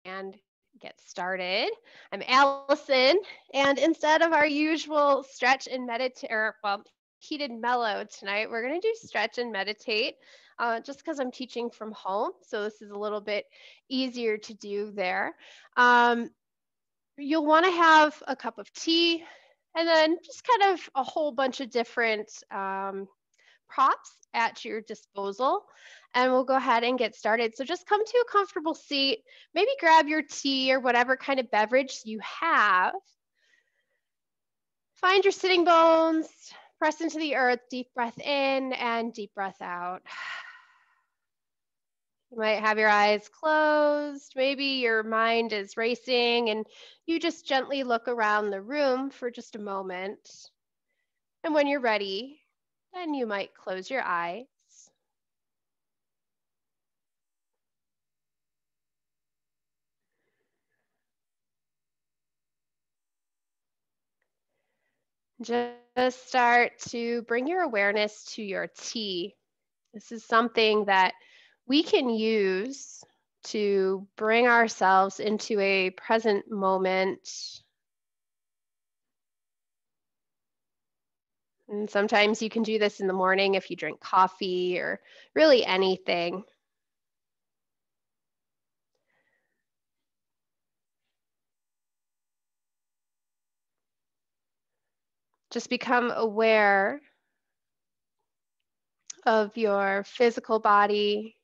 and get started. I'm Allison, and instead of our usual stretch and meditate, or well, heated mellow tonight, we're going to do stretch and meditate just because I'm teaching from home. So this is a little bit easier to do there. Um, you'll want to have a cup of tea and then just kind of a whole bunch of different props at your disposal. And we'll go ahead and get started. So just come to a comfortable seat, maybe grab your tea or whatever kind of beverage you have. Find your sitting bones, press into the earth, deep breath in and deep breath out. You might have your eyes closed. Maybe your mind is racing and you just gently look around the room for just a moment. And when you're ready, then you might close your eyes. Just start to bring your awareness to your tea. This is something that we can use to bring ourselves into a present moment. And sometimes you can do this in the morning if you drink coffee or really anything. Just become aware of your physical body,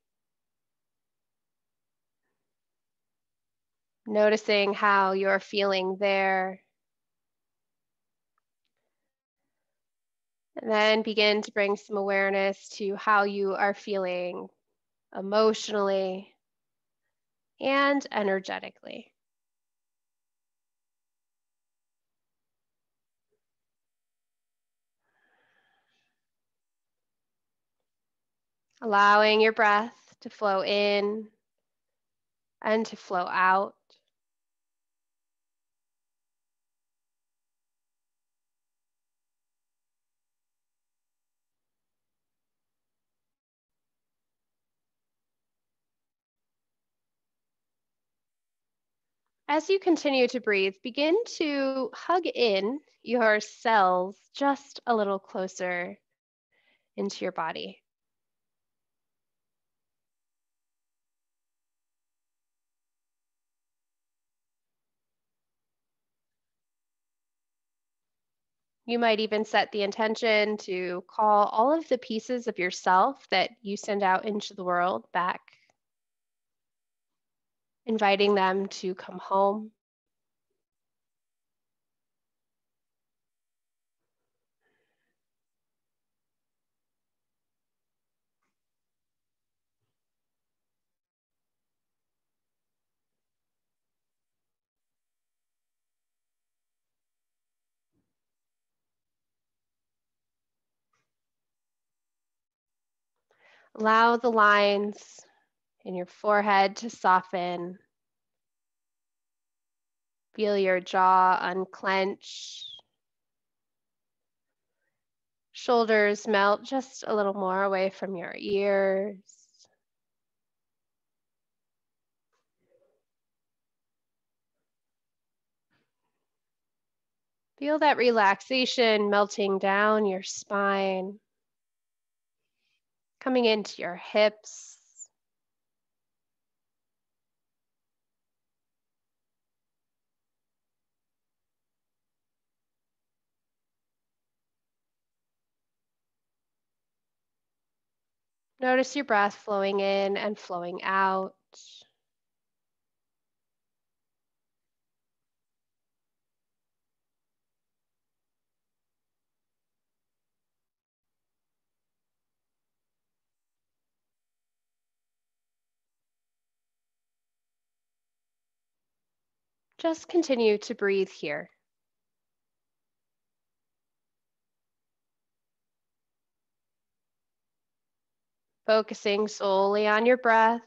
noticing how you're feeling there. And then begin to bring some awareness to how you are feeling emotionally and energetically. Allowing your breath to flow in and to flow out. As you continue to breathe, begin to hug in your cells just a little closer into your body. You might even set the intention to call all of the pieces of yourself that you send out into the world back, inviting them to come home. Allow the lines in your forehead to soften. Feel your jaw unclench. Shoulders melt just a little more away from your ears. Feel that relaxation melting down your spine, coming into your hips. Notice your breath flowing in and flowing out. Just continue to breathe here. Focusing solely on your breath.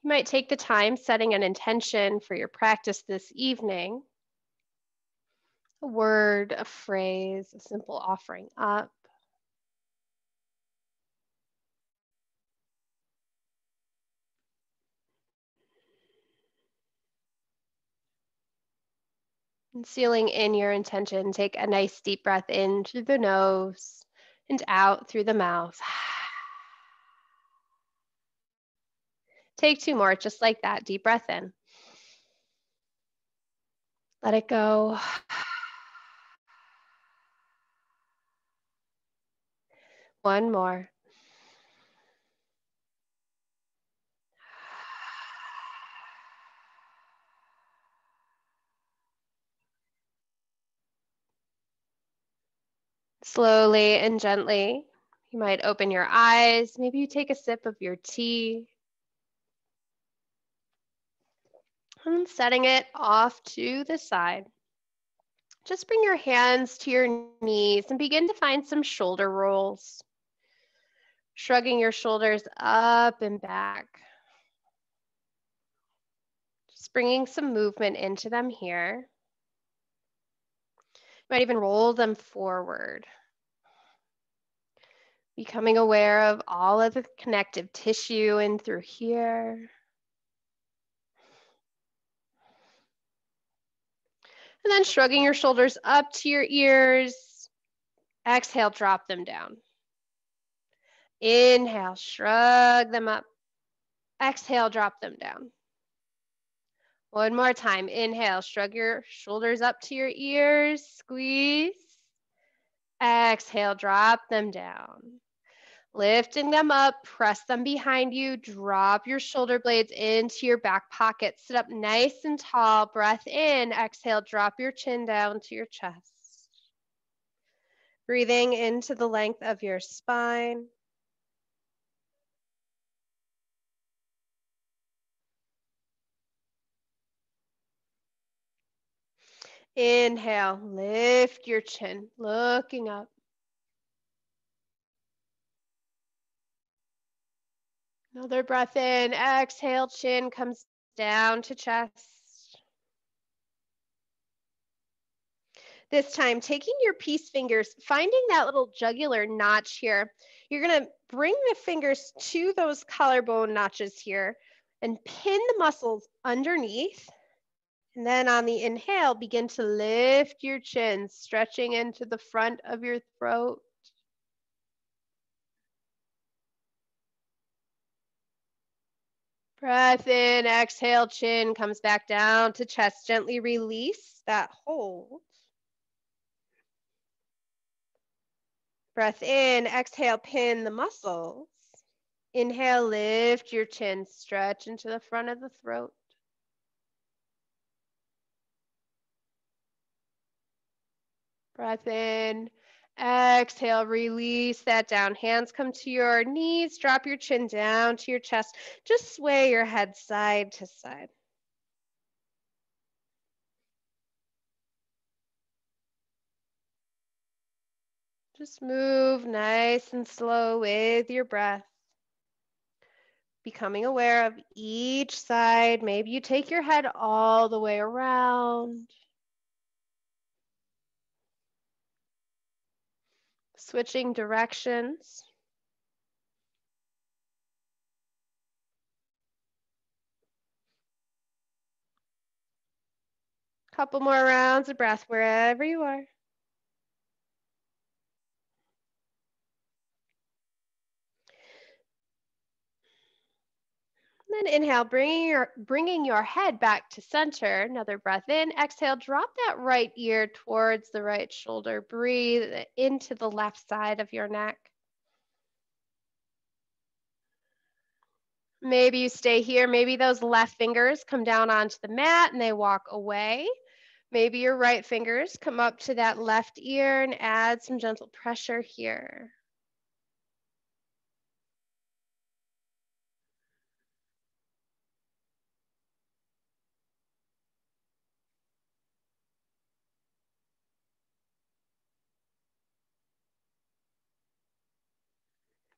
You might take the time setting an intention for your practice this evening. A word, a phrase, a simple offering up. And sealing in your intention, take a nice deep breath in through the nose and out through the mouth. Take two more, just like that. Deep breath in. Let it go. One more. Slowly and gently, you might open your eyes. Maybe you take a sip of your tea. And setting it off to the side. Just bring your hands to your knees and begin to find some shoulder rolls. Shrugging your shoulders up and back. Just bringing some movement into them here. You might even roll them forward. Becoming aware of all of the connective tissue in through here. And then shrugging your shoulders up to your ears. Exhale, drop them down. Inhale, shrug them up. Exhale, drop them down. One more time. Inhale, shrug your shoulders up to your ears. Squeeze. Exhale, drop them down. Lifting them up, press them behind you. Drop your shoulder blades into your back pocket. Sit up nice and tall. Breath in. Exhale, drop your chin down to your chest. Breathing into the length of your spine. Inhale, lift your chin, looking up. Another breath in, exhale, chin comes down to chest. This time, taking your peace fingers, finding that little jugular notch here, you're gonna bring the fingers to those collarbone notches here and pin the muscles underneath. And then on the inhale, begin to lift your chin, stretching into the front of your throat. Breath in, exhale, chin comes back down to chest. Gently release that hold. Breath in, exhale, pin the muscles. Inhale, lift your chin, stretch into the front of the throat. Breath in, exhale, release that down. Hands come to your knees, drop your chin down to your chest. Just sway your head side to side. Just move nice and slow with your breath. Becoming aware of each side. Maybe you take your head all the way around. Switching directions. Couple more rounds of breath wherever you are. Then inhale, bringing your head back to center. Another breath in. Exhale, drop that right ear towards the right shoulder. Breathe into the left side of your neck. Maybe you stay here. Maybe those left fingers come down onto the mat and they walk away. Maybe your right fingers come up to that left ear and add some gentle pressure here.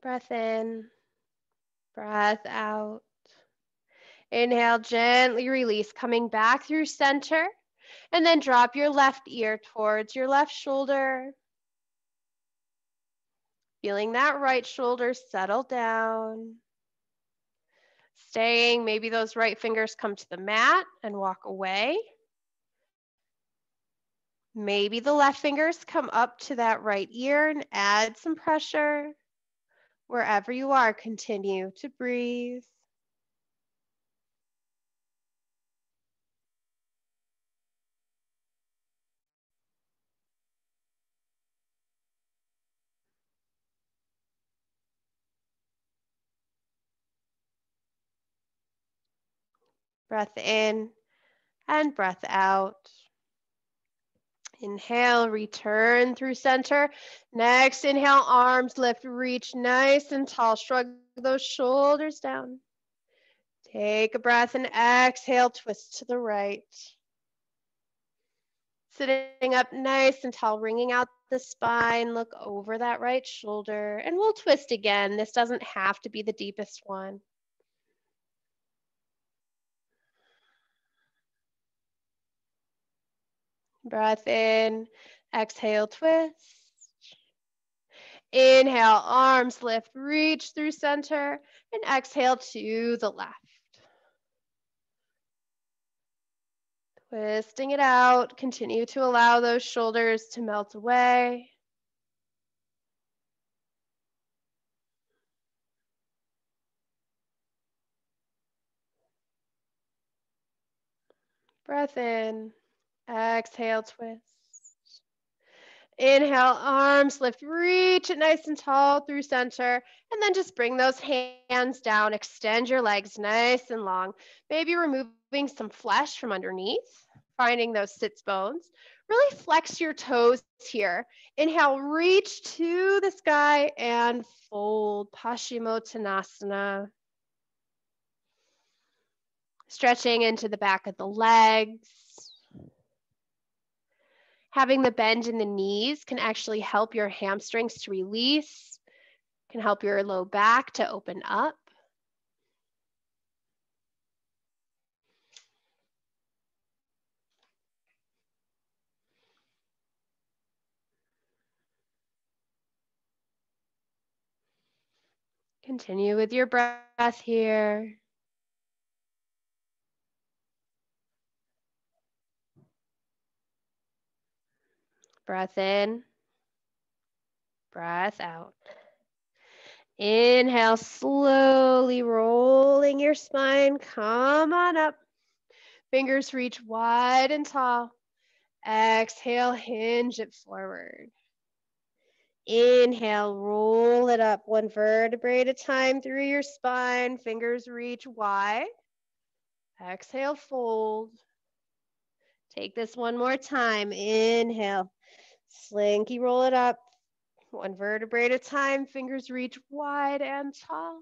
Breath in, breath out. Inhale, gently release, coming back through center. And then drop your left ear towards your left shoulder. Feeling that right shoulder settle down. Staying, maybe those right fingers come to the mat and walk away. Maybe the left fingers come up to that right ear and add some pressure. Wherever you are, continue to breathe. Breath in and breath out. Inhale, return through center. Next, inhale, arms lift, reach nice and tall. Shrug those shoulders down. Take a breath and exhale, twist to the right. Sitting up nice and tall, wringing out the spine. Look over that right shoulder. And we'll twist again. This doesn't have to be the deepest one. Breath in, exhale, twist. Inhale, arms lift, reach through center, and exhale to the left. Twisting it out, continue to allow those shoulders to melt away. Breath in, exhale, twist. Inhale, arms lift, reach it nice and tall through center, and then just bring those hands down, extend your legs nice and long, maybe removing some flesh from underneath, finding those sits bones. Really flex your toes here. Inhale, reach to the sky and fold, Paschimottanasana. Stretching into the back of the legs. Having the bend in the knees can actually help your hamstrings to release, can help your low back to open up. Continue with your breath here. Breath in, breath out. Inhale, slowly rolling your spine. Come on up. Fingers reach wide and tall. Exhale, hinge it forward. Inhale, roll it up one vertebrae at a time through your spine. Fingers reach wide. Exhale, fold. Take this one more time. Inhale, slinky roll it up. One vertebrae at a time. Fingers reach wide and tall.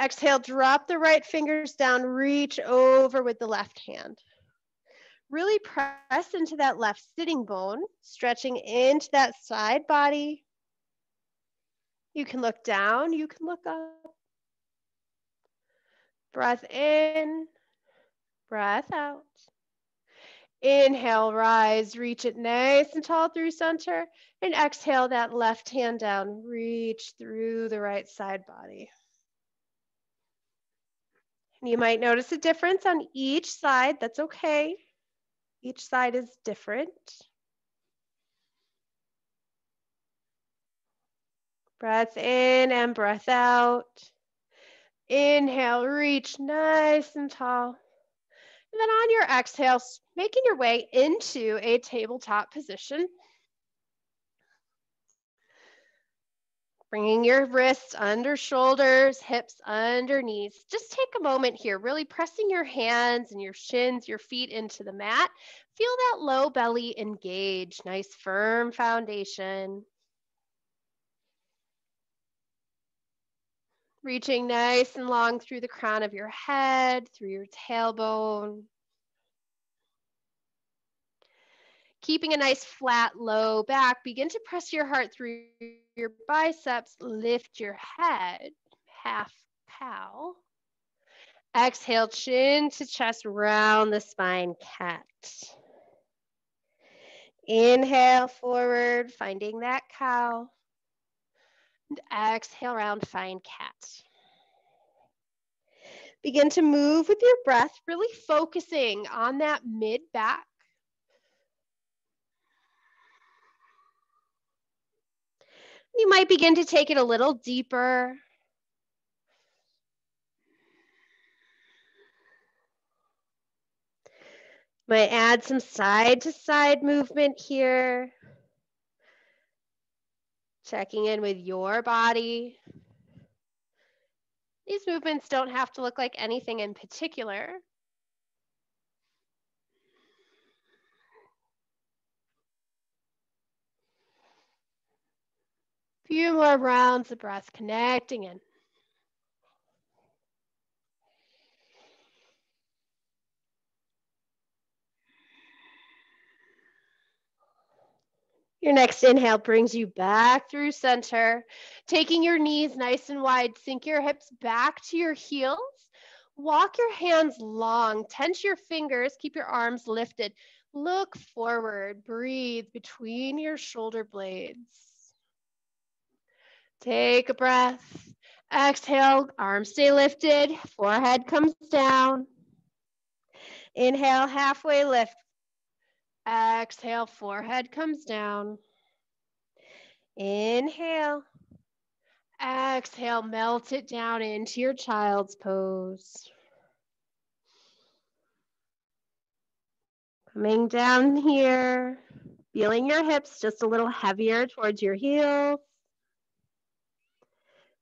Exhale, drop the right fingers down. Reach over with the left hand. Really press into that left sitting bone, stretching into that side body. You can look down, you can look up. Breath in, breath out. Inhale, rise, reach it nice and tall through center. And exhale that left hand down, reach through the right side body. And you might notice a difference on each side. That's okay. Each side is different. Breath in and breath out. Inhale, reach nice and tall. And then on your exhale, making your way into a tabletop position. Bringing your wrists under shoulders, hips under knees. Just take a moment here, really pressing your hands and your shins, your feet into the mat. Feel that low belly engage. Nice firm foundation. Reaching nice and long through the crown of your head, through your tailbone. Keeping a nice flat low back, begin to press your heart through your biceps, lift your head, half cow. Exhale, chin to chest, round the spine, cat. Inhale forward, finding that cow. And exhale, round, find cat. Begin to move with your breath, really focusing on that mid back. You might begin to take it a little deeper. Might add some side to side movement here. Checking in with your body. These movements don't have to look like anything in particular. Few more rounds of breath connecting in. Your next inhale brings you back through center, taking your knees nice and wide. Sink your hips back to your heels. Walk your hands long, tense your fingers, keep your arms lifted. Look forward, breathe between your shoulder blades. Take a breath. Exhale, arms stay lifted, forehead comes down. Inhale, halfway lift. Exhale, forehead comes down. Inhale. Exhale, melt it down into your child's pose. Coming down here, feeling your hips just a little heavier towards your heels.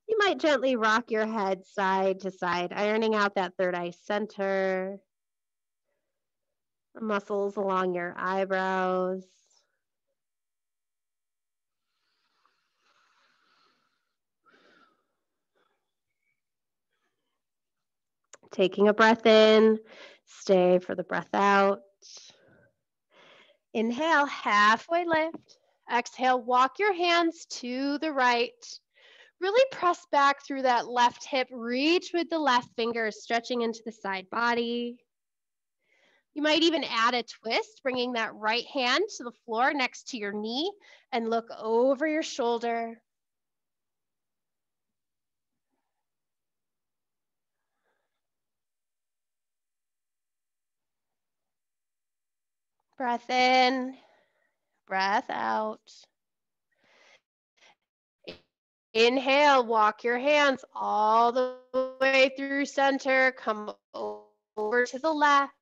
You might gently rock your head side to side, ironing out that third eye center, the muscles along your eyebrows. Taking a breath in, stay for the breath out. Inhale, halfway lift. Exhale, walk your hands to the right. Really press back through that left hip. Reach with the left fingers, stretching into the side body. You might even add a twist, bringing that right hand to the floor next to your knee and look over your shoulder. Breath in, breath out. Inhale, walk your hands all the way through center. Come over to the left.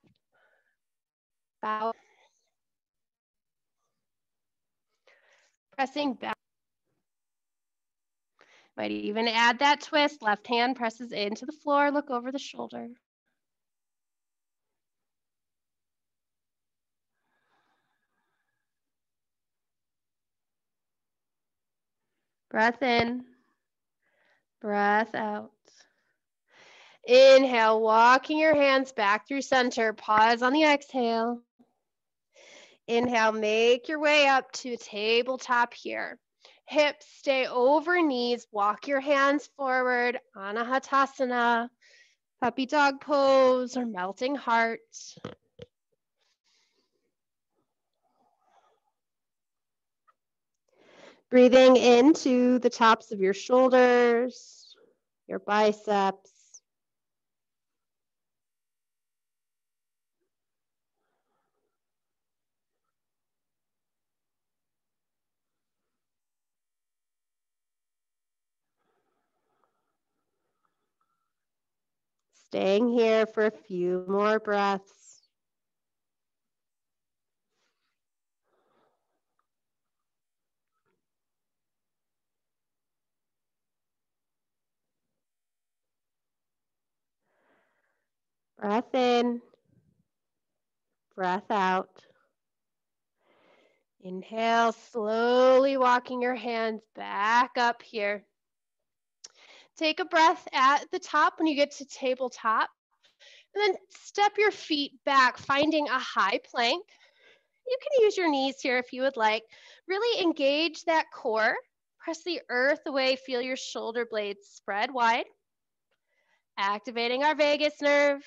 Bow. Pressing back. Might even add that twist. Left hand presses into the floor. Look over the shoulder. Breath in. Breath out. Inhale, walking your hands back through center. Pause on the exhale. Inhale, make your way up to tabletop here. Hips stay over knees. Walk your hands forward. Anahatasana, puppy dog pose, or melting heart. Breathing into the tops of your shoulders, your biceps. Staying here for a few more breaths. Breath in, breath out. Inhale, slowly walking your hands back up here. Take a breath at the top when you get to tabletop, and then step your feet back, finding a high plank. You can use your knees here if you would like. Really engage that core. Press the earth away. Feel your shoulder blades spread wide. activating our vagus nerve.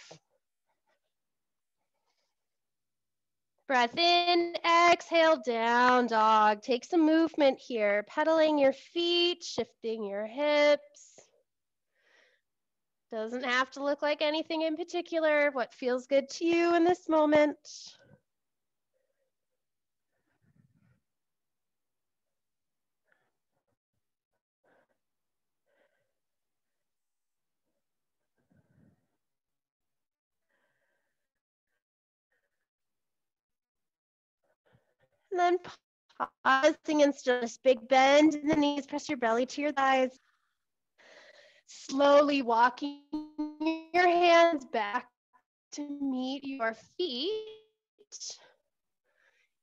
Breath in, exhale, down dog. Take some movement here, pedaling your feet, shifting your hips. Doesn't have to look like anything in particular. What feels good to you in this moment? And then pausing and still this big bend in the knees, press your belly to your thighs. Slowly walking your hands back to meet your feet.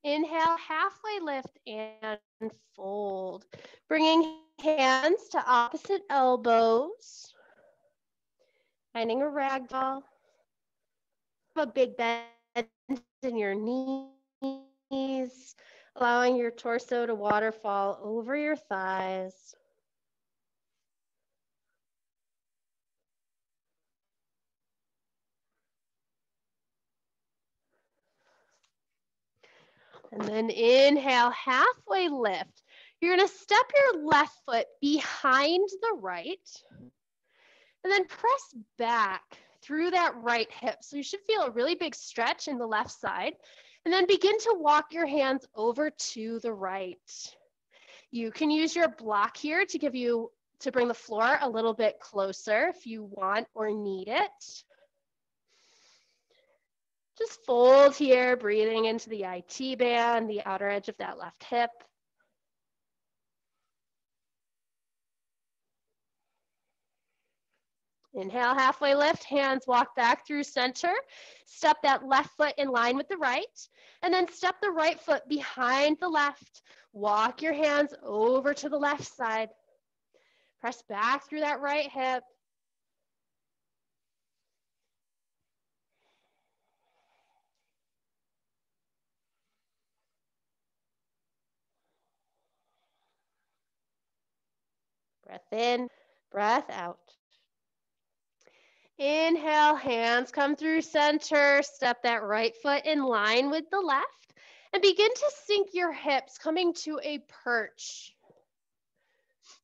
Inhale, halfway lift and fold. Bringing hands to opposite elbows. Finding a ragdoll. A big bend in your knees, allowing your torso to waterfall over your thighs. And then inhale, halfway lift. You're going to step your left foot behind the right and then press back through that right hip. So you should feel a really big stretch in the left side. And then begin to walk your hands over to the right. You can use your block here to bring the floor a little bit closer if you want or need it. Just fold here, breathing into the IT band, the outer edge of that left hip. Inhale, halfway lift, hands walk back through center. Step that left foot in line with the right, and then step the right foot behind the left. Walk your hands over to the left side. Press back through that right hip. Breath in, breath out. Inhale, hands come through center. Step that right foot in line with the left and begin to sink your hips, coming to a perch.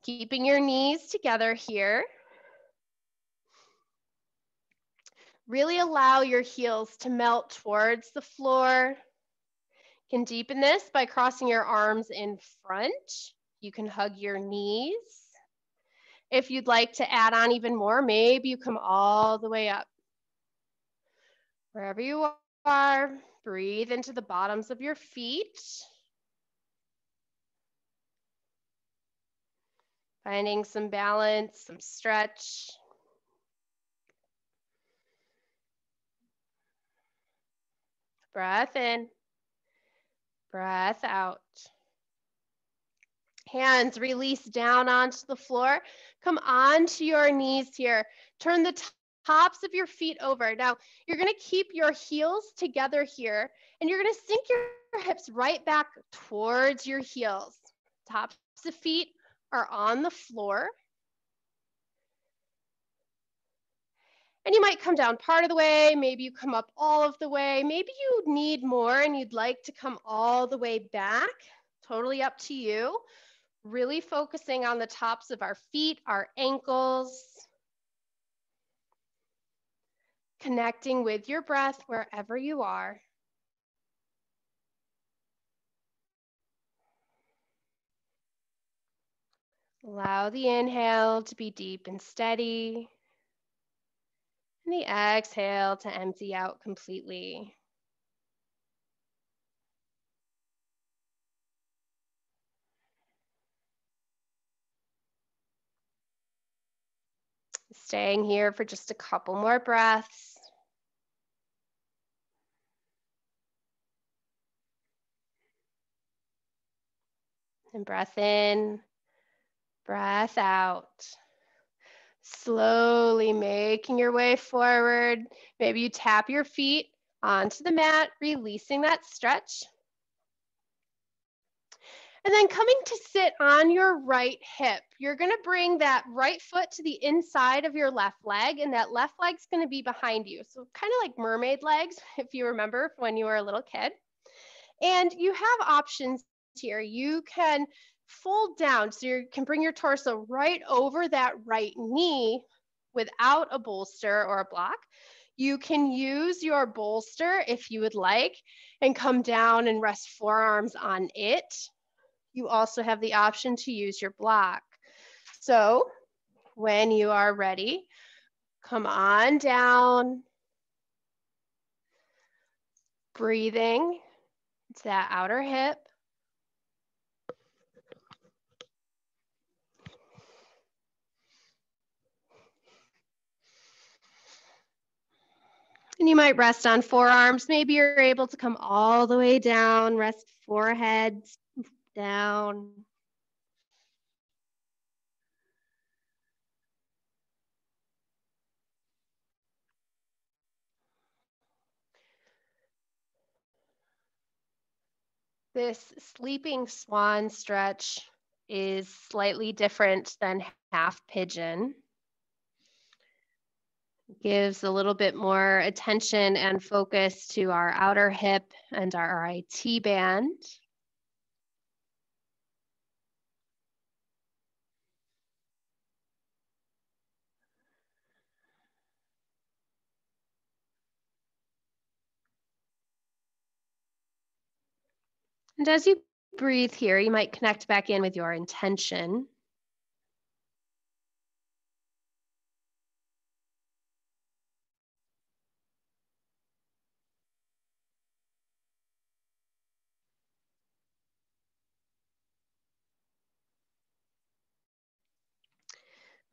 Keeping your knees together here. Really allow your heels to melt towards the floor. You can deepen this by crossing your arms in front. You can hug your knees. If you'd like to add on even more, maybe you come all the way up. Wherever you are, breathe into the bottoms of your feet. Finding some balance, some stretch. Breath in, breath out. Hands release down onto the floor. Come onto your knees here. Turn the tops of your feet over. Now, you're going to keep your heels together here, and you're going to sink your hips right back towards your heels. Tops of feet are on the floor. And you might come down part of the way. Maybe you come up all of the way. Maybe you need more and you'd like to come all the way back. Totally up to you. Really focusing on the tops of our feet, our ankles. Connecting with your breath wherever you are. Allow the inhale to be deep and steady. And the exhale to empty out completely. Staying here for just a couple more breaths. And breath in, breath out. Slowly making your way forward. Maybe you tap your feet onto the mat, releasing that stretch. And then coming to sit on your right hip, you're going to bring that right foot to the inside of your left leg, and that left leg's going to be behind you. So kind of like mermaid legs, if you remember when you were a little kid. And you have options here. You can fold down, so you can bring your torso right over that right knee without a bolster or a block. You can use your bolster if you would like and come down and rest forearms on it. You also have the option to use your block. So when you are ready, come on down, breathing to that outer hip. And you might rest on forearms. Maybe you're able to come all the way down, rest forehead down. This sleeping swan stretch is slightly different than half pigeon. Gives a little bit more attention and focus to our outer hip and our RIT band. And as you breathe here, you might connect back in with your intention.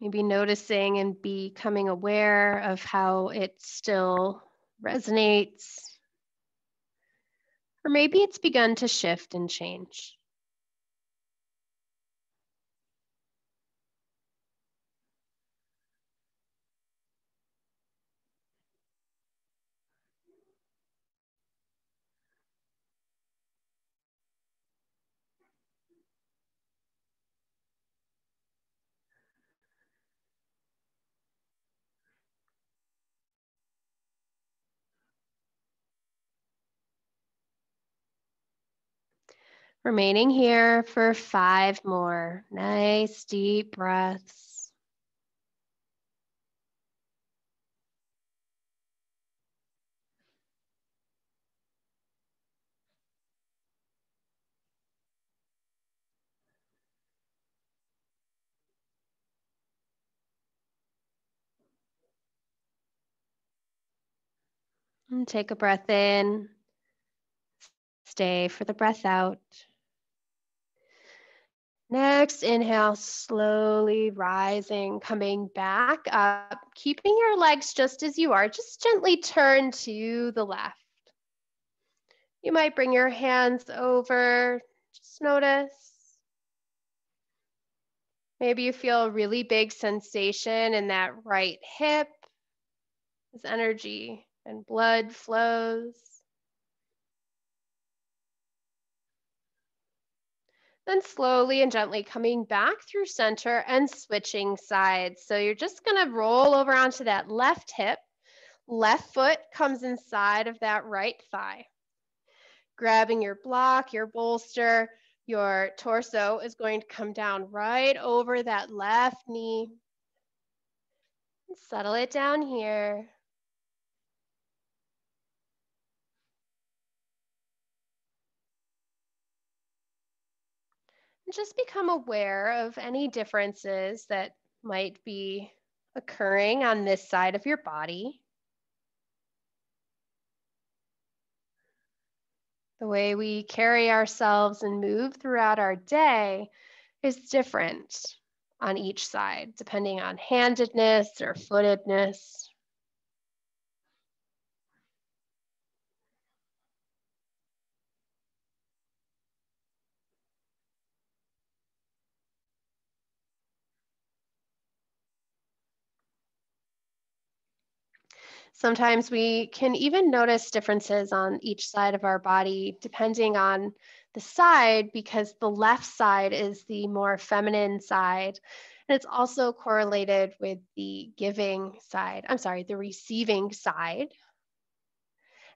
Maybe noticing and becoming aware of how it still resonates. Or maybe it's begun to shift and change. Remaining here for 5 more nice deep breaths. And take a breath in. Stay for the breath out. Next, inhale, slowly rising, coming back up, keeping your legs just as you are. Just gently turn to the left. You might bring your hands over. Just notice. Maybe you feel a really big sensation in that right hip as energy and blood flows. Then slowly and gently coming back through center and switching sides. So you're just going to roll over onto that left hip. Left foot comes inside of that right thigh. Grabbing your block, your bolster, your torso is going to come down right over that left knee. Settle it down here. And just become aware of any differences that might be occurring on this side of your body. The way we carry ourselves and move throughout our day is different on each side, depending on handedness or footedness. Sometimes we can even notice differences on each side of our body depending on the side, because the left side is the more feminine side. And it's also correlated with the giving side. I'm sorry, the receiving side.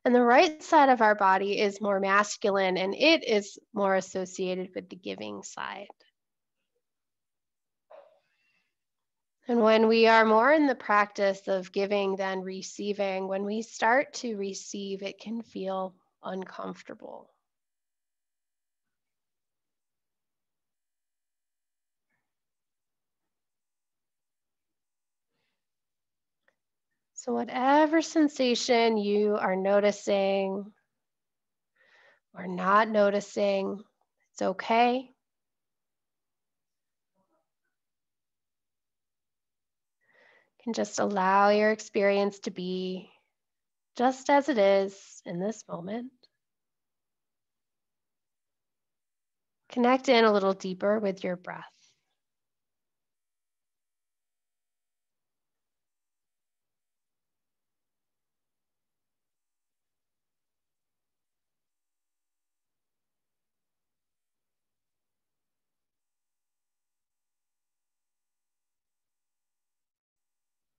And the right side of our body is more masculine, and it is more associated with the giving side. And when we are more in the practice of giving than receiving, when we start to receive, it can feel uncomfortable. So, whatever sensation you are noticing or not noticing, it's okay. You can just allow your experience to be just as it is in this moment. Connect in a little deeper with your breath.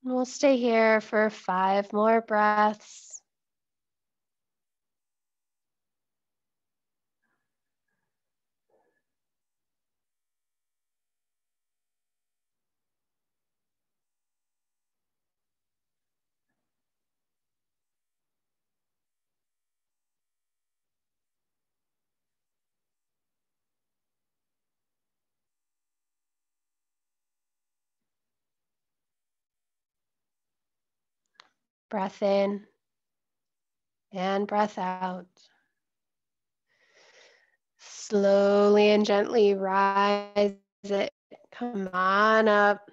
We'll stay here for 5 more breaths. Breath in and breath out. Slowly and gently rise it. Come on up.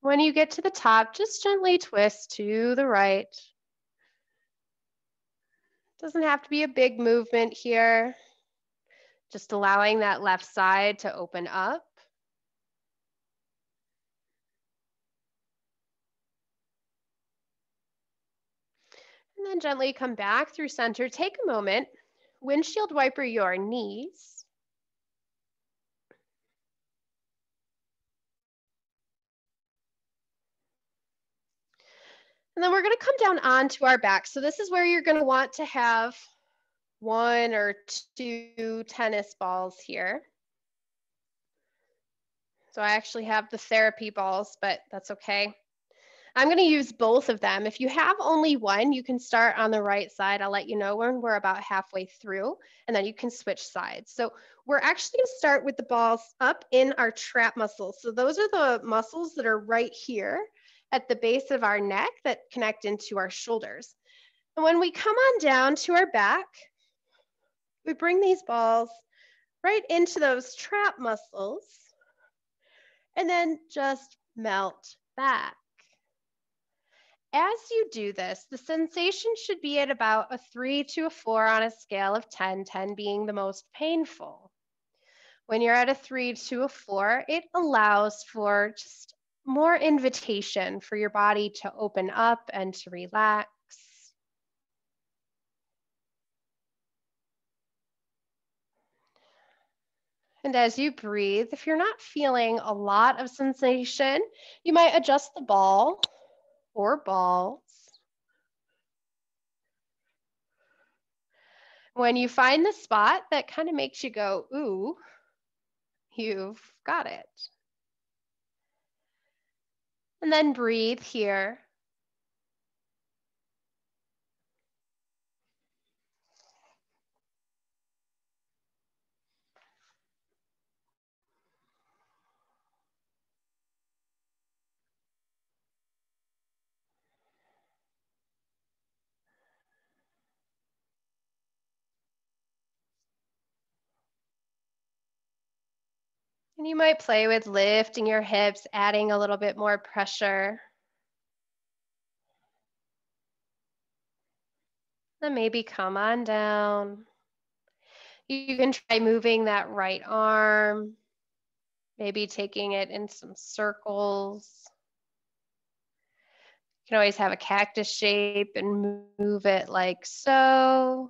When you get to the top, just gently twist to the right. Doesn't have to be a big movement here. Just allowing that left side to open up. And then gently come back through center. Take a moment. Windshield wiper your knees. And then we're going to come down onto our back. So this is where you're going to want to have 1 or 2 tennis balls here. So I actually have the therapy balls, but that's okay. I'm going to use both of them. If you have only one, you can start on the right side. I'll let you know when we're about halfway through, and then you can switch sides. So we're actually going to start with the balls up in our trap muscles. So those are the muscles that are right here at the base of our neck that connect into our shoulders. And when we come on down to our back, we bring these balls right into those trap muscles and then just melt back. As you do this, the sensation should be at about a 3 to a 4 on a scale of 10, 10 being the most painful. When you're at a 3 to a 4, it allows for just more invitation for your body to open up and to relax. And as you breathe, if you're not feeling a lot of sensation, you might adjust the ball or balls. When you find the spot that kind of makes you go, ooh, you've got it. And then breathe here. And you might play with lifting your hips, adding a little bit more pressure. Then maybe come on down. You can try moving that right arm, maybe taking it in some circles. can always have a cactus shape and move it like so.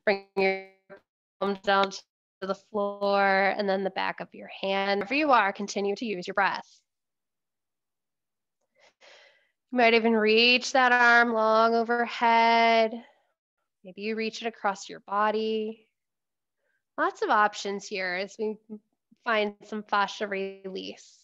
Bring your palms down to the floor and then the back of your hand. Wherever you are, continue to use your breath. You might even reach that arm long overhead. Maybe you reach it across your body. Lots of options here as we find some fascia release.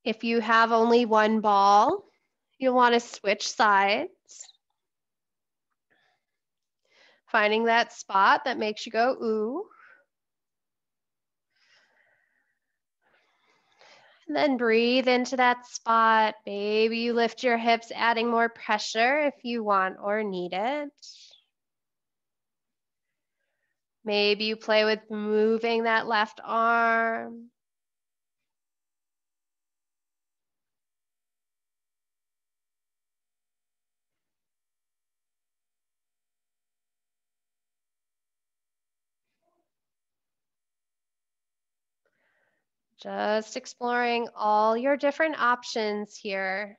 If you have only one ball, you'll want to switch sides. Finding that spot that makes you go ooh. And then breathe into that spot. Maybe you lift your hips, adding more pressure if you want or need it. Maybe you play with moving that left arm. Just exploring all your different options here.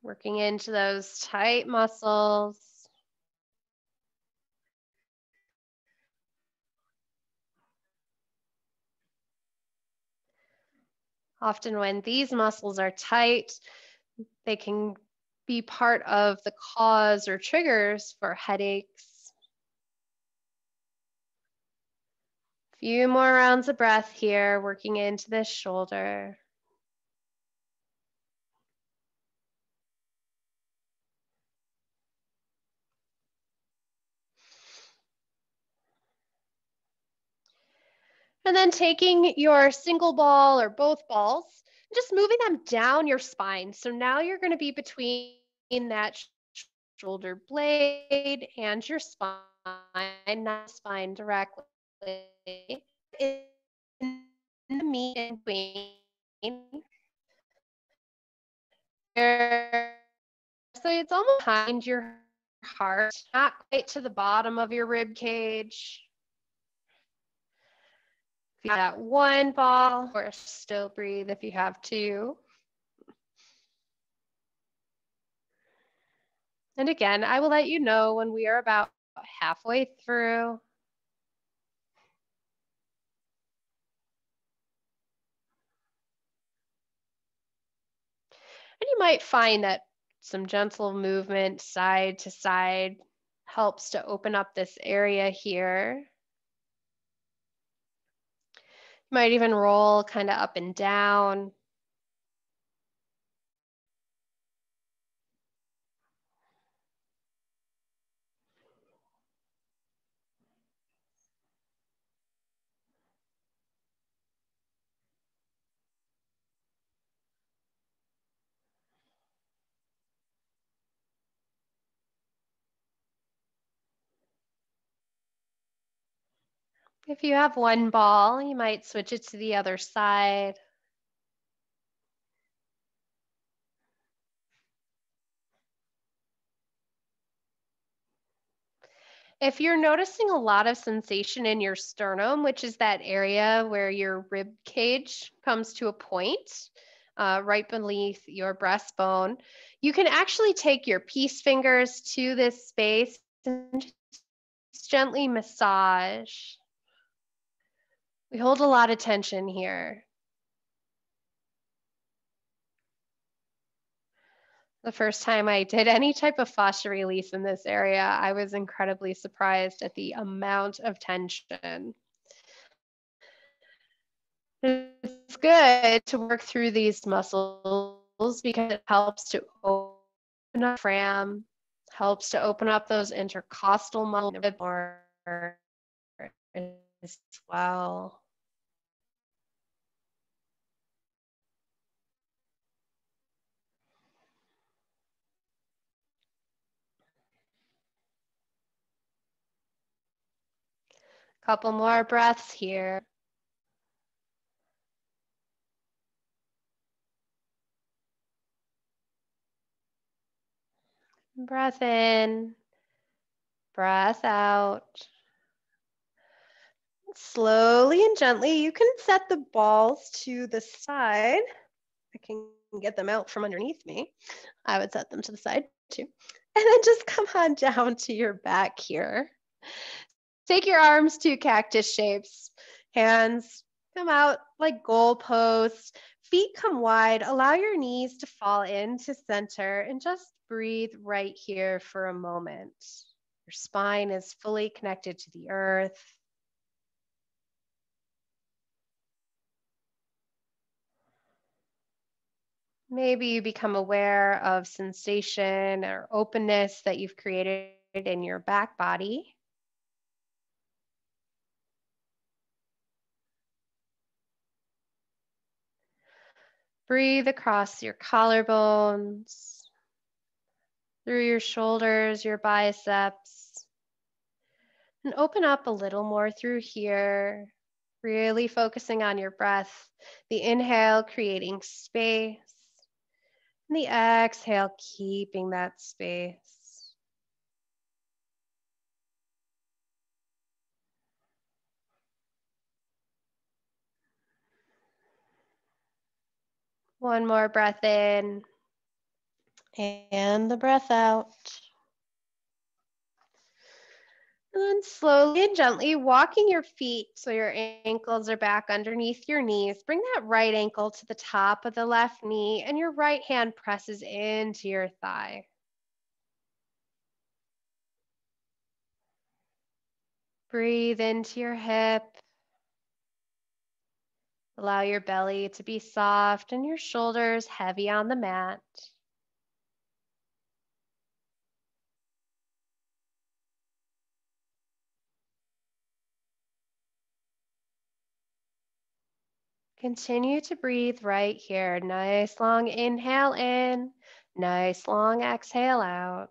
Working into those tight muscles. Often when these muscles are tight, they can be part of the cause or triggers for headaches. Few more rounds of breath here, working into this shoulder. And then taking your single ball or both balls, just moving them down your spine. So now you're going to be between that shoulder blade and your spine, not spine directly. In the meat in between. So it's almost behind your heart, not quite to the bottom of your rib cage. If you have that one ball, or still breathe if you have two. And again, I will let you know when we are about halfway through. And you might find that some gentle movement side to side helps to open up this area here. You might even roll kind of up and down. If you have one ball, you might switch it to the other side. If you're noticing a lot of sensation in your sternum, which is that area where your rib cage comes to a point, right beneath your breastbone, you can actually take your peace fingers to this space and just gently massage. We hold a lot of tension here. The first time I did any type of fascia release in this area, I was incredibly surprised at the amount of tension. It's good to work through these muscles because it helps to open up diaphragm, helps to open up those intercostal muscles a bit more as well. Couple more breaths here. Breath in, breath out. Slowly and gently, you can set the balls to the side. I can get them out from underneath me. I would set them to the side too. And then just come on down to your back here. Take your arms to cactus shapes. Hands come out like goalposts. Feet come wide. Allow your knees to fall into center and just breathe right here for a moment. Your spine is fully connected to the earth. Maybe you become aware of sensation or openness that you've created in your back body. Breathe across your collarbones, through your shoulders, your biceps, and open up a little more through here, really focusing on your breath. The inhale, creating space, and the exhale, keeping that space. One more breath in, and the breath out. And then slowly and gently walking your feet so your ankles are back underneath your knees. Bring that right ankle to the top of the left knee and your right hand presses into your thigh. Breathe into your hip. Allow your belly to be soft and your shoulders heavy on the mat. Continue to breathe right here. Nice long inhale in, nice long exhale out.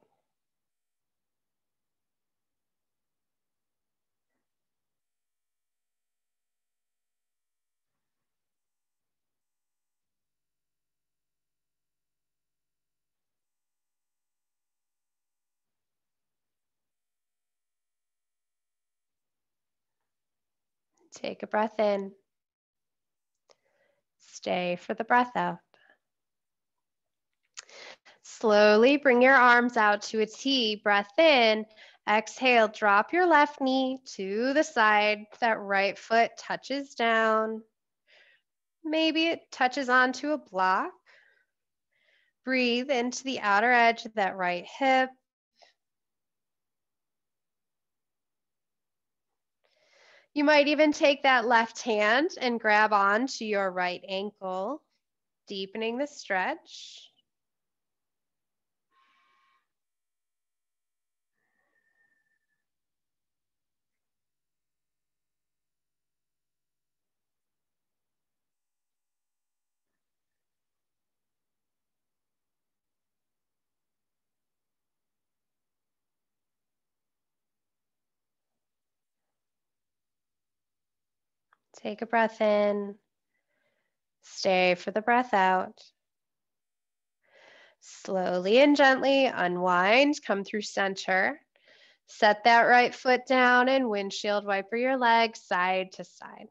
Take a breath in. Stay for the breath out. Slowly bring your arms out to a T. Breath in. Exhale, drop your left knee to the side. That right foot touches down. Maybe it touches onto a block. Breathe into the outer edge of that right hip. You might even take that left hand and grab onto your right ankle, deepening the stretch. Take a breath in. Stay for the breath out. Slowly and gently unwind, come through center. Set that right foot down and windshield wiper your legs side to side.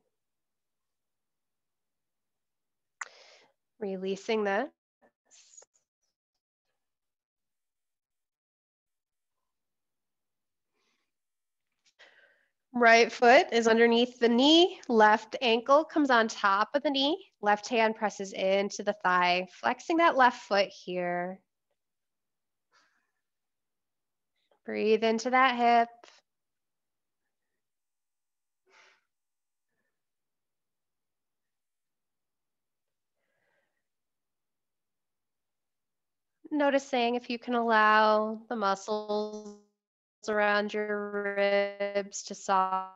Releasing this. Right foot is underneath the knee. Left ankle comes on top of the knee. Left hand presses into the thigh, flexing that left foot here. Breathe into that hip. Noticing if you can allow the muscles around your ribs to soften.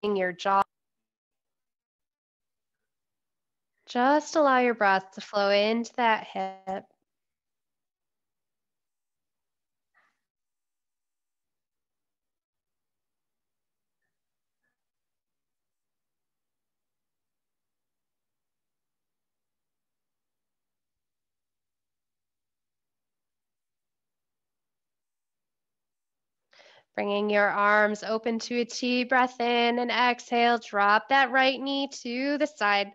Your jaw. Just allow your breath to flow into that hip. Bringing your arms open to a T, breath in and exhale. Drop that right knee to the side.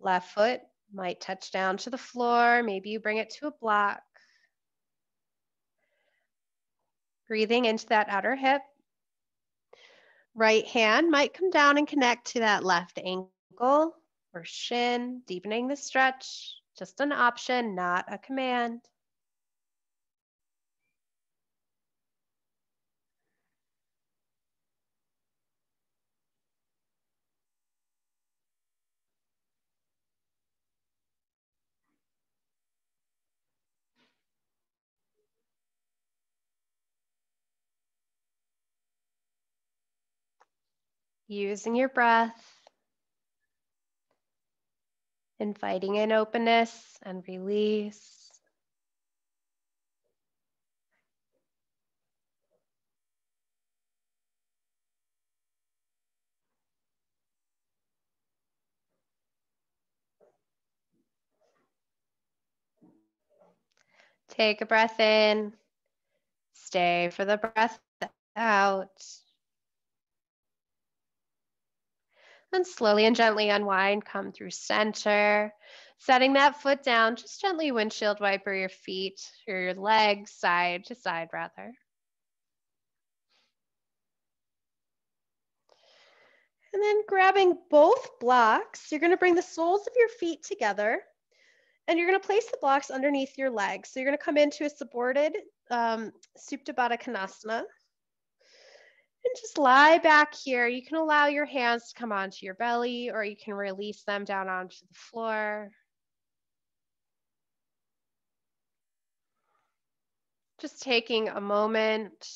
Left foot might touch down to the floor. Maybe you bring it to a block. Breathing into that outer hip. Right hand might come down and connect to that left ankle or shin, deepening the stretch. Just an option, not a command. Using your breath, inviting in openness and release. Take a breath in, stay for the breath out. And slowly and gently unwind, come through center. Setting that foot down, just gently windshield wiper your feet or your legs side to side rather. And then grabbing both blocks, you're gonna bring the soles of your feet together and you're gonna place the blocks underneath your legs. So you're gonna come into a supported Supta Baddha Konasana. And just lie back here. You can allow your hands to come onto your belly or you can release them down onto the floor. Just taking a moment.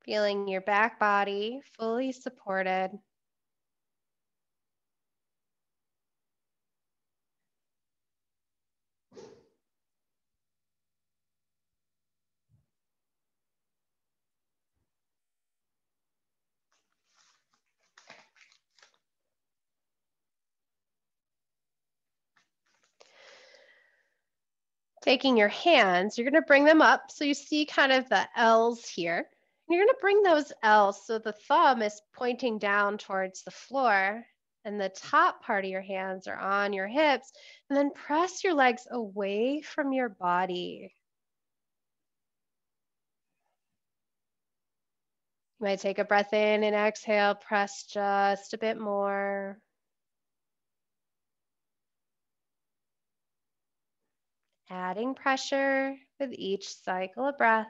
Feeling your back body fully supported. Taking your hands, you're going to bring them up so you see kind of the L's here. And you're going to bring those L's so the thumb is pointing down towards the floor and the top part of your hands are on your hips. And then press your legs away from your body. You might take a breath in and exhale, press just a bit more. Adding pressure with each cycle of breath.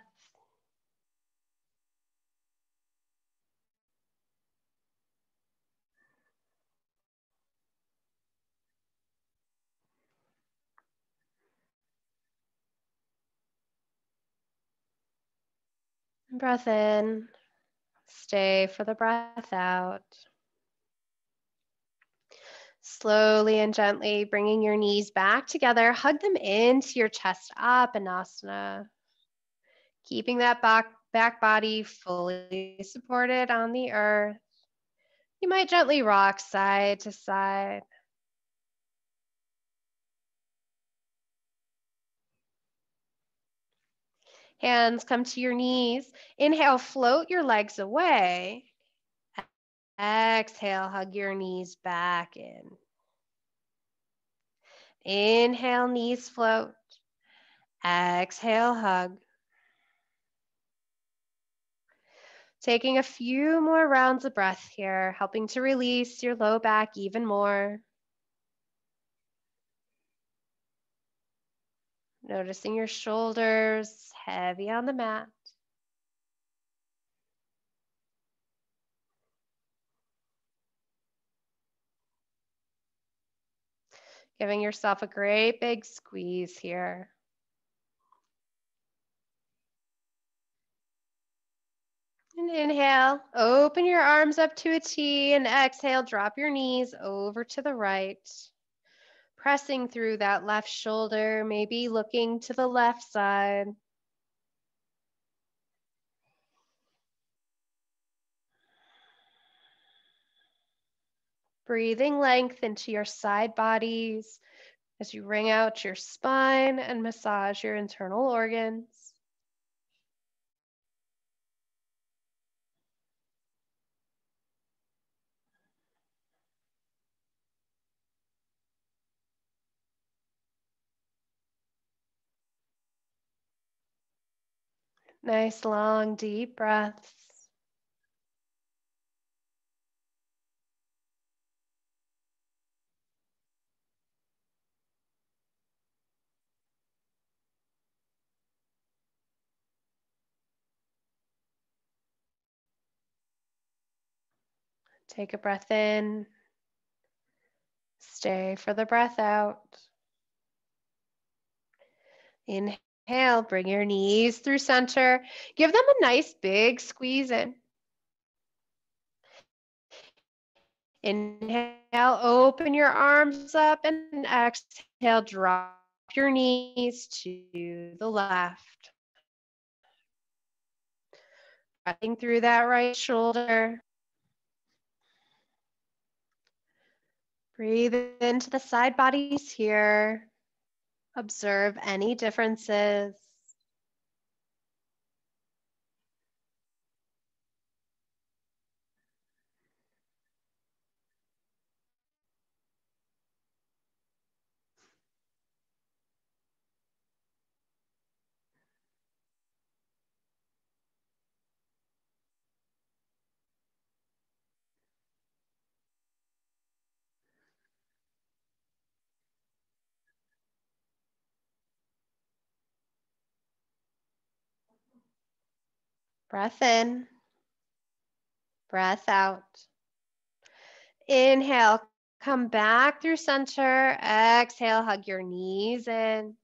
Breath in, stay for the breath out. Slowly and gently bringing your knees back together, hug them into your chest up, Anasana. Keeping that back body fully supported on the earth. You might gently rock side to side. Hands come to your knees. Inhale, float your legs away. Exhale, hug your knees back in. Inhale, knees float. Exhale, hug. Taking a few more rounds of breath here, helping to release your low back even more. Noticing your shoulders heavy on the mat. Giving yourself a great big squeeze here. And inhale, open your arms up to a T, and exhale, drop your knees over to the right. Pressing through that left shoulder, maybe looking to the left side. Breathing length into your side bodies. as you wring out your spine and massage your internal organs. Nice long deep breaths. Take a breath in. Stay for the breath out. Inhale, bring your knees through center. Give them a nice big squeeze in. Inhale, open your arms up, and exhale, drop your knees to the left. Breathing through that right shoulder. Breathe into the side bodies here. Observe any differences. Breath in, breath out. Inhale, come back through center. Exhale, hug your knees in.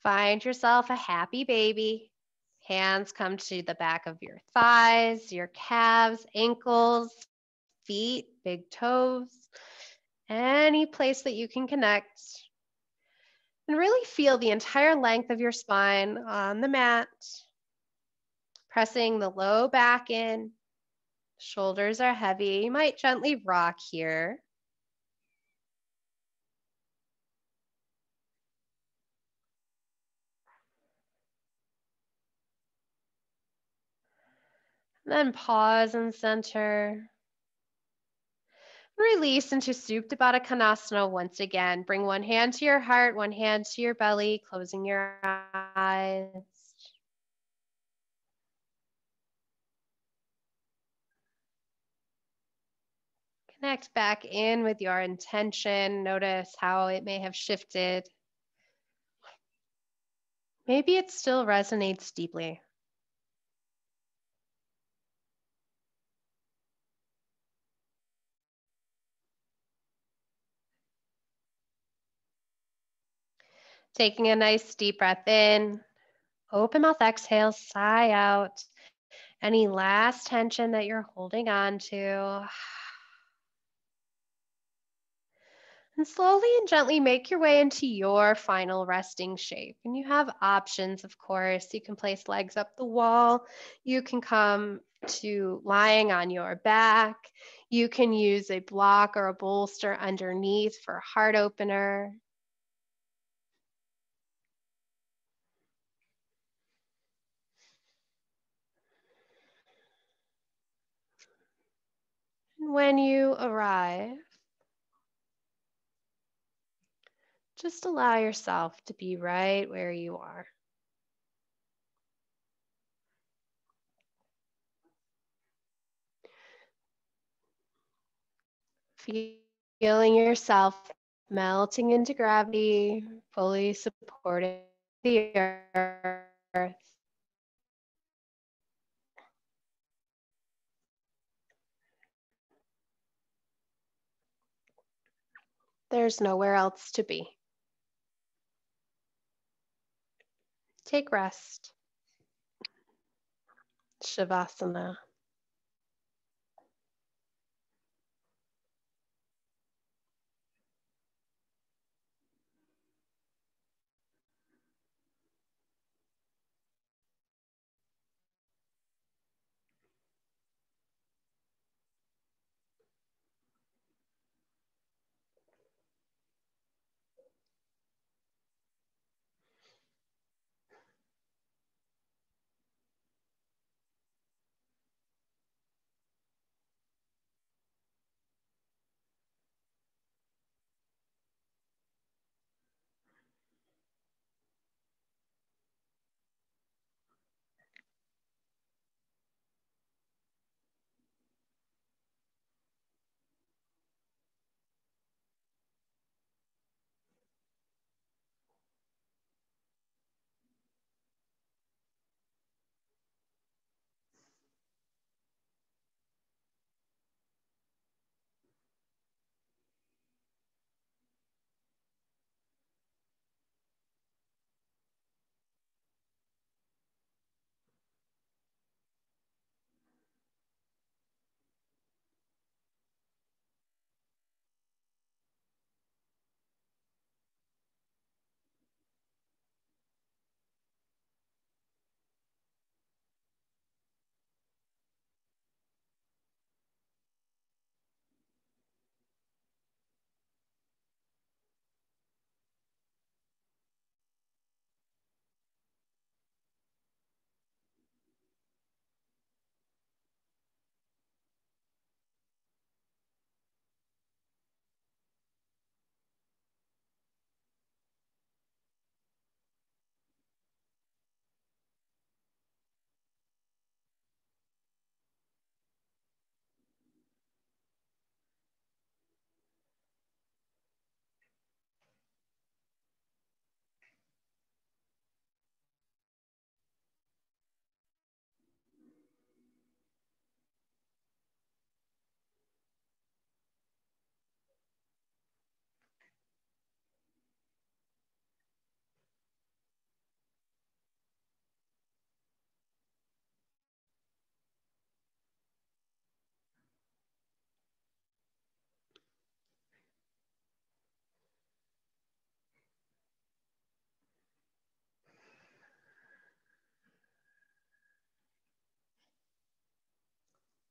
Find yourself a happy baby. Hands come to the back of your thighs, your calves, ankles, feet, big toes, any place that you can connect. And really feel the entire length of your spine on the mat. Pressing the low back in. Shoulders are heavy. You might gently rock here. Then pause and center. Release into Supta Baddha Konasana once again. Bring one hand to your heart, one hand to your belly, closing your eyes. Connect back in with your intention. Notice how it may have shifted. Maybe it still resonates deeply. Taking a nice deep breath in. Open mouth exhale, sigh out. Any last tension that you're holding on to. And slowly and gently make your way into your final resting shape. And you have options, of course. You can place legs up the wall. You can come to lying on your back. You can use a block or a bolster underneath for a heart opener. And when you arrive, just allow yourself to be right where you are. Feeling yourself melting into gravity, fully supporting the earth. There's nowhere else to be. Take rest. Shavasana.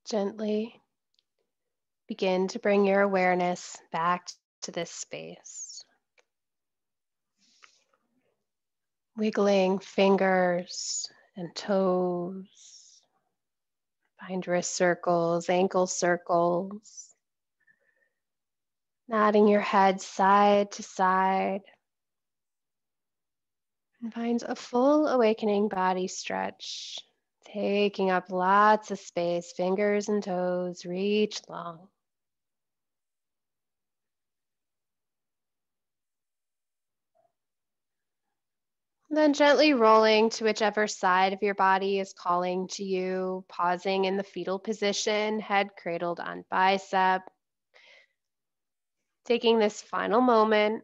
Gently begin to bring your awareness back to this space. Wiggling fingers and toes. Find wrist circles, ankle circles. Nodding your head side to side. And find a full awakening body stretch. Taking up lots of space, fingers and toes reach long. Then gently rolling to whichever side of your body is calling to you, pausing in the fetal position, head cradled on bicep. Taking this final moment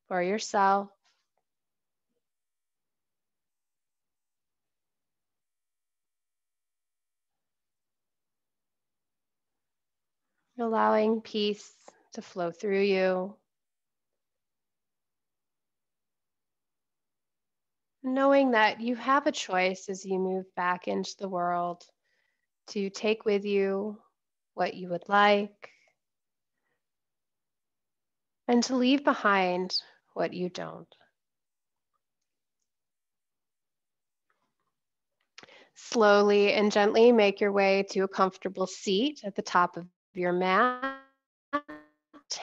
for yourself. Allowing peace to flow through you. Knowing that you have a choice as you move back into the world to take with you what you would like and to leave behind what you don't. Slowly and gently make your way to a comfortable seat at the top of your mat.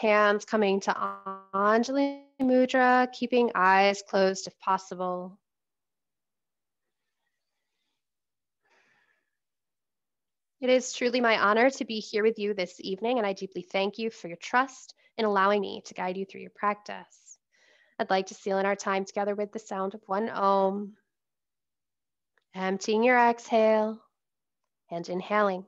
Hands coming to Anjali Mudra, keeping eyes closed if possible. It is truly my honor to be here with you this evening, and I deeply thank you for your trust in allowing me to guide you through your practice. I'd like to seal in our time together with the sound of one Om, emptying your exhale and inhaling.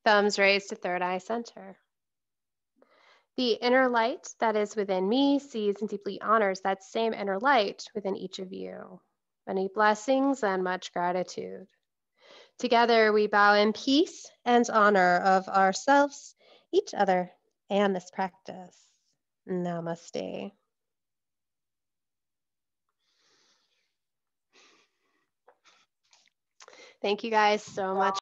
Thumbs raised to third eye center. The inner light that is within me sees and deeply honors that same inner light within each of you. Many blessings and much gratitude. Together we bow in peace and honor of ourselves, each other, and this practice. Namaste. Thank you guys so much.